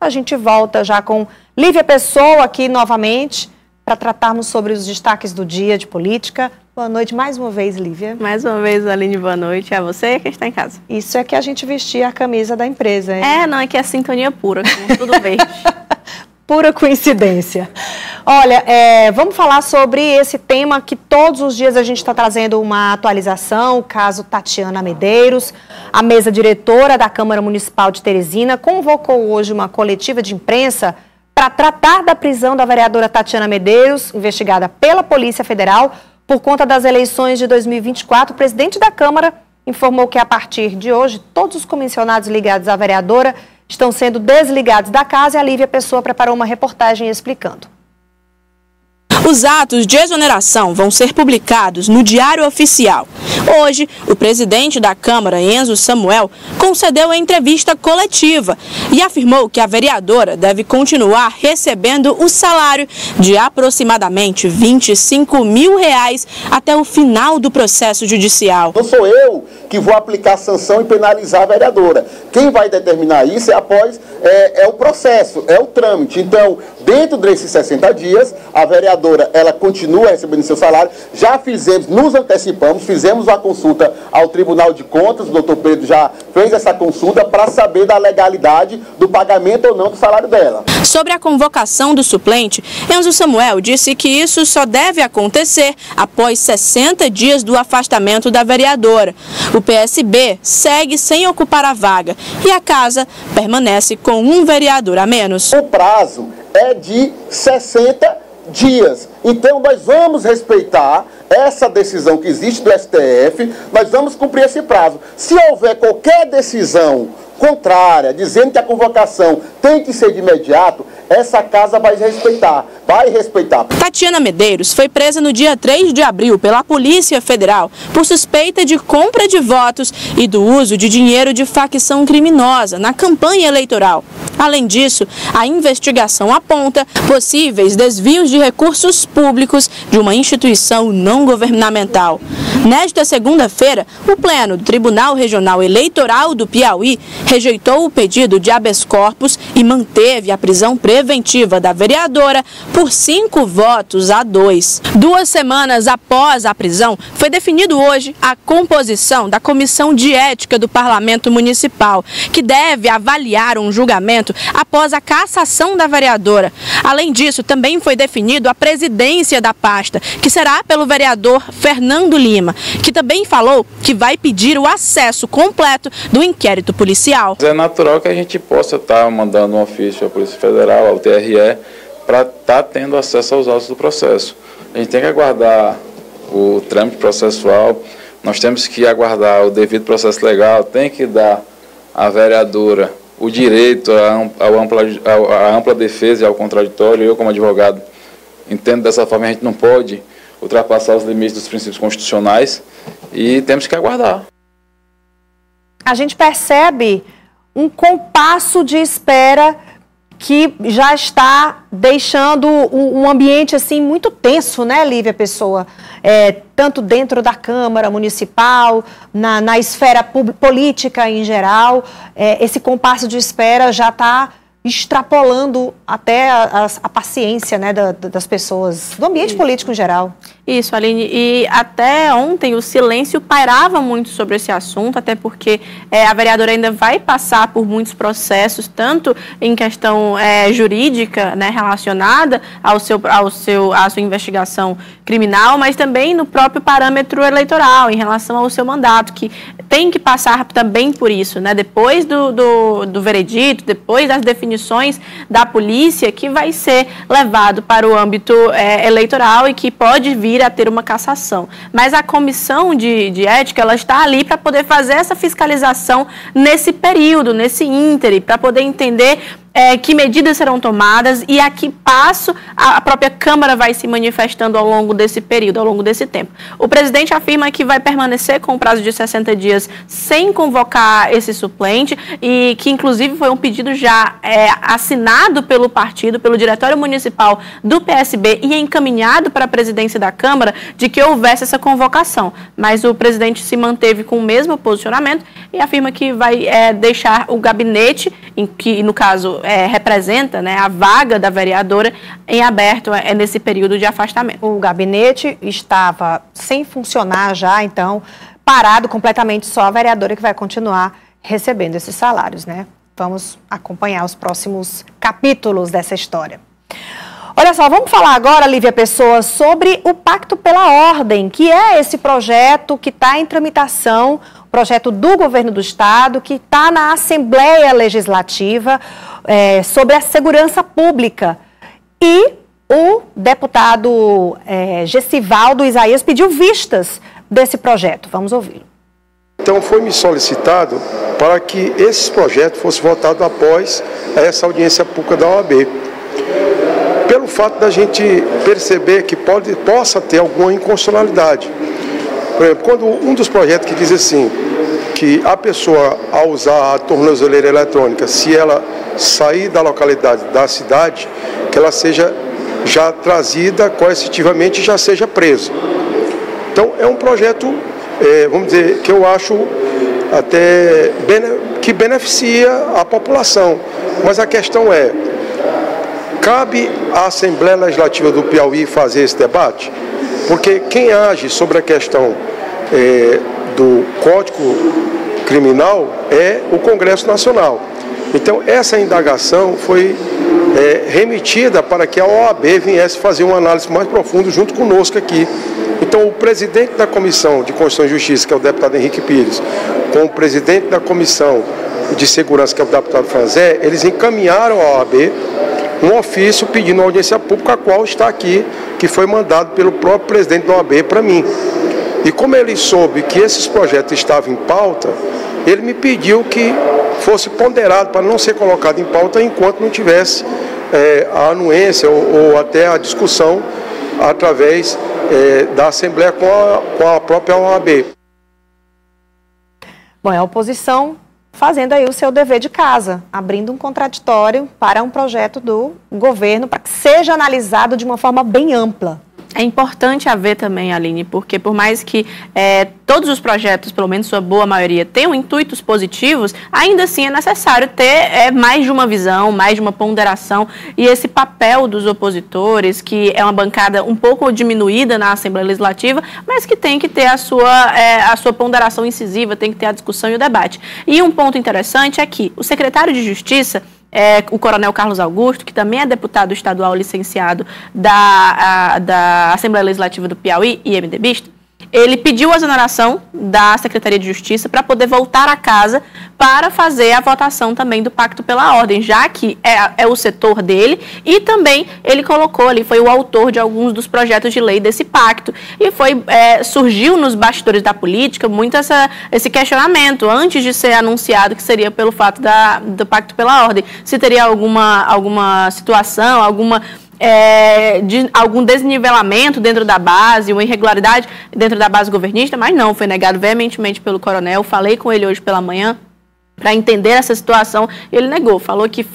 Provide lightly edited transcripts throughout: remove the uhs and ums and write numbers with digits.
A gente volta já com Lívia Pessoa aqui novamente para tratarmos sobre os destaques do dia de política. Boa noite mais uma vez, Lívia. Mais uma vez, Aline, boa noite. É você que está em casa. Isso é que a gente vestia a camisa da empresa, hein? Não, é que é sintonia pura, com tudo verde. Pura coincidência. Olha, vamos falar sobre esse tema que todos os dias a gente está trazendo uma atualização, o caso Tatiana Medeiros. A mesa diretora da Câmara Municipal de Teresina convocou hoje uma coletiva de imprensa para tratar da prisão da vereadora Tatiana Medeiros, investigada pela Polícia Federal por conta das eleições de 2024. O presidente da Câmara informou que a partir de hoje todos os comissionados ligados à vereadora estão sendo desligados da casa e a Lívia Pessoa preparou uma reportagem explicando. Os atos de exoneração vão ser publicados no Diário Oficial. Hoje, o presidente da Câmara, Enzo Samuel, concedeu a entrevista coletiva e afirmou que a vereadora deve continuar recebendo o salário de aproximadamente R$25 mil até o final do processo judicial. Não sou eu que vou aplicar sanção e penalizar a vereadora. Quem vai determinar isso é o processo, é o trâmite. Então, dentro desses 60 dias, a vereadora ela continua recebendo seu salário. Já nos antecipamos, fizemos uma consulta ao Tribunal de Contas, o doutor Pedro já fez essa consulta para saber da legalidade do pagamento ou não do salário dela. Sobre a convocação do suplente, Enzo Samuel disse que isso só deve acontecer após 60 dias do afastamento da vereadora. O PSB segue sem ocupar a vaga e a casa permanece com um vereador a menos. O prazo é de 60 dias. Então nós vamos respeitar essa decisão que existe do STF, nós vamos cumprir esse prazo. Se houver qualquer decisão contrária, dizendo que a convocação tem que ser de imediato, essa casa vai respeitar. Tatiana Medeiros foi presa no dia 3 de abril pela Polícia Federal por suspeita de compra de votos e do uso de dinheiro de facção criminosa na campanha eleitoral. Além disso, a investigação aponta possíveis desvios de recursos públicos de uma instituição não governamental. Nesta segunda-feira, o Pleno do Tribunal Regional Eleitoral do Piauí rejeitou o pedido de habeas corpus e manteve a prisão preventiva da vereadora por 5-2. 2 semanas após a prisão, foi definido hoje a composição da Comissão de Ética do Parlamento Municipal, que deve avaliar um julgamento após a cassação da vereadora. Além disso, também foi definido a presidência da pasta, que será pelo vereador Fernando Lima, que também falou que vai pedir o acesso completo do inquérito policial. É natural que a gente possa estar mandando um ofício à Polícia Federal, ao TRE, para estar tendo acesso aos autos do processo. A gente tem que aguardar o trâmite processual, nós temos que aguardar o devido processo legal, tem que dar à vereadora o direito à ampla defesa e ao contraditório. Eu, como advogado, entendo dessa forma, a gente não pode ultrapassar os limites dos princípios constitucionais e temos que aguardar. A gente percebe um compasso de espera que já está deixando um ambiente assim muito tenso, né, Lívia Pessoa? Tanto dentro da Câmara Municipal, na esfera política em geral, esse compasso de espera já está extrapolando até a paciência, né, das pessoas, do ambiente político em geral. Isso, Aline, e até ontem o silêncio pairava muito sobre esse assunto, até porque a vereadora ainda vai passar por muitos processos, tanto em questão jurídica, né, relacionada à sua investigação criminal, mas também no próprio parâmetro eleitoral, em relação ao seu mandato, que tem que passar também por isso, né, depois do veredito, depois das definições da polícia, que vai ser levado para o âmbito eleitoral e que pode vir a ter uma cassação. Mas a comissão de ética, ela está ali para poder fazer essa fiscalização nesse período, nesse íntere, para poder entender que medidas serão tomadas e a que passo a própria Câmara vai se manifestando ao longo desse período, ao longo desse tempo. O presidente afirma que vai permanecer com o prazo de 60 dias sem convocar esse suplente e que, inclusive, foi um pedido já assinado pelo partido, pelo Diretório Municipal do PSB e encaminhado para a presidência da Câmara de que houvesse essa convocação. Mas o presidente se manteve com o mesmo posicionamento e afirma que vai deixar o gabinete, em que, no caso, representa, né, a vaga da vereadora em aberto nesse período de afastamento. O gabinete estava sem funcionar já, então, parado completamente, só a vereadora que vai continuar recebendo esses salários, né? Vamos acompanhar os próximos capítulos dessa história. Olha só, vamos falar agora, Lívia Pessoa, sobre o Pacto pela Ordem, que é esse projeto que está em tramitação, projeto do governo do estado, que está na Assembleia Legislativa sobre a segurança pública. E o deputado Gessivaldo Isaías pediu vistas desse projeto. Vamos ouvi-lo. Então foi me solicitado para que esse projeto fosse votado após essa audiência pública da OAB. Pelo fato da gente perceber que possa ter alguma inconstitucionalidade. Por exemplo, quando um dos projetos que diz assim, que a pessoa, ao usar a tornozeleira eletrônica, se ela sair da localidade, da cidade, que ela seja já trazida coercitivamente e já seja presa. Então, é um projeto, vamos dizer, que eu acho até que beneficia a população. Mas a questão é, cabe à Assembleia Legislativa do Piauí fazer esse debate? Porque quem age sobre a questão do Código Criminal é o Congresso Nacional. Então, essa indagação foi remetida para que a OAB viesse fazer uma análise mais profunda junto conosco aqui. Então, o presidente da Comissão de Constituição e Justiça, que é o deputado Henrique Pires, com o presidente da Comissão de Segurança, que é o deputado Franzé, eles encaminharam à OAB um ofício pedindo uma audiência pública, a qual está aqui, que foi mandado pelo próprio presidente da OAB para mim. E como ele soube que esses projetos estavam em pauta, ele me pediu que fosse ponderado para não ser colocado em pauta enquanto não tivesse a anuência ou até a discussão através da Assembleia com a própria OAB. Bom, é a oposição fazendo aí o seu dever de casa, abrindo um contraditório para um projeto do governo para que seja analisado de uma forma bem ampla. É importante haver também, Aline, porque por mais que todos os projetos, pelo menos sua boa maioria, tenham intuitos positivos, ainda assim é necessário ter mais de uma visão, mais de uma ponderação, e esse papel dos opositores, que é uma bancada um pouco diminuída na Assembleia Legislativa, mas que tem que ter a sua ponderação incisiva, tem que ter a discussão e o debate. E um ponto interessante é que o secretário de Justiça, o coronel Carlos Augusto, que também é deputado estadual licenciado da Assembleia Legislativa do Piauí e MDBista, ele pediu a exoneração da Secretaria de Justiça para poder voltar a casa para fazer a votação também do Pacto pela Ordem, já que é o setor dele, e também ele colocou ali, foi o autor de alguns dos projetos de lei desse pacto, e surgiu nos bastidores da política muito esse questionamento, antes de ser anunciado que seria pelo fato do Pacto pela Ordem, se teria alguma situação, de algum desnivelamento dentro da base, uma irregularidade dentro da base governista, mas não, foi negado veementemente pelo coronel. Falei com ele hoje pela manhã para entender essa situação, ele negou, falou que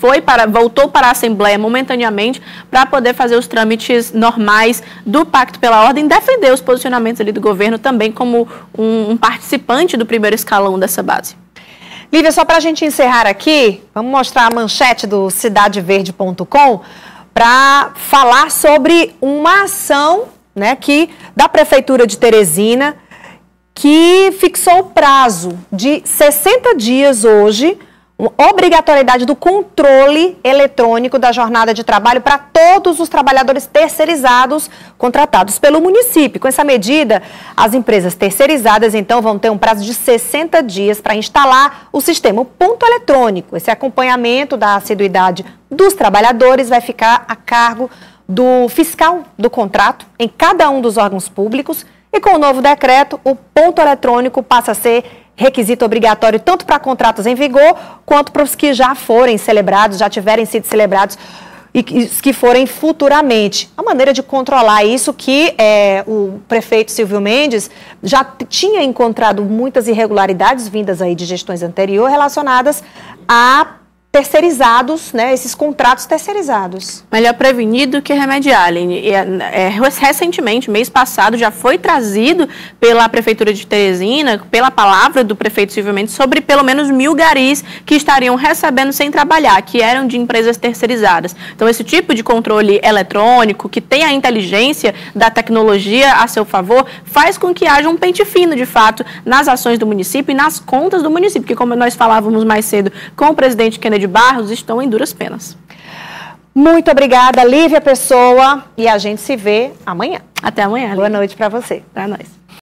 voltou para a Assembleia momentaneamente para poder fazer os trâmites normais do Pacto pela Ordem, defender os posicionamentos ali do governo também como um participante do primeiro escalão dessa base. Lívia, só para a gente encerrar aqui, vamos mostrar a manchete do cidadeverde.com para falar sobre uma ação, né, da Prefeitura de Teresina, que fixou o prazo de 60 dias hoje, obrigatoriedade do controle eletrônico da jornada de trabalho para todos os trabalhadores terceirizados contratados pelo município. Com essa medida, as empresas terceirizadas, então, vão ter um prazo de 60 dias para instalar o sistema, o ponto eletrônico. Esse acompanhamento da assiduidade dos trabalhadores vai ficar a cargo do fiscal do contrato em cada um dos órgãos públicos, e com o novo decreto, o ponto eletrônico passa a ser requisito obrigatório tanto para contratos em vigor quanto para os que já forem celebrados, já tiverem sido celebrados e os que forem futuramente. A maneira de controlar isso que o prefeito Silvio Mendes já tinha encontrado muitas irregularidades vindas aí de gestões anteriores relacionadas a terceirizados, né, esses contratos terceirizados. Melhor prevenir do que remediar, Aline. Recentemente, mês passado, já foi trazido pela Prefeitura de Teresina, pela palavra do prefeito Silvio Mendes, sobre pelo menos 1000 garis que estariam recebendo sem trabalhar, que eram de empresas terceirizadas. Então, esse tipo de controle eletrônico, que tem a inteligência da tecnologia a seu favor, faz com que haja um pente fino, de fato, nas ações do município e nas contas do município, que, como nós falávamos mais cedo com o presidente Kennedy Barros, estão em duras penas. Muito obrigada, Lívia Pessoa, e a gente se vê amanhã. Até amanhã, Lívia. Boa noite para você. Para nós.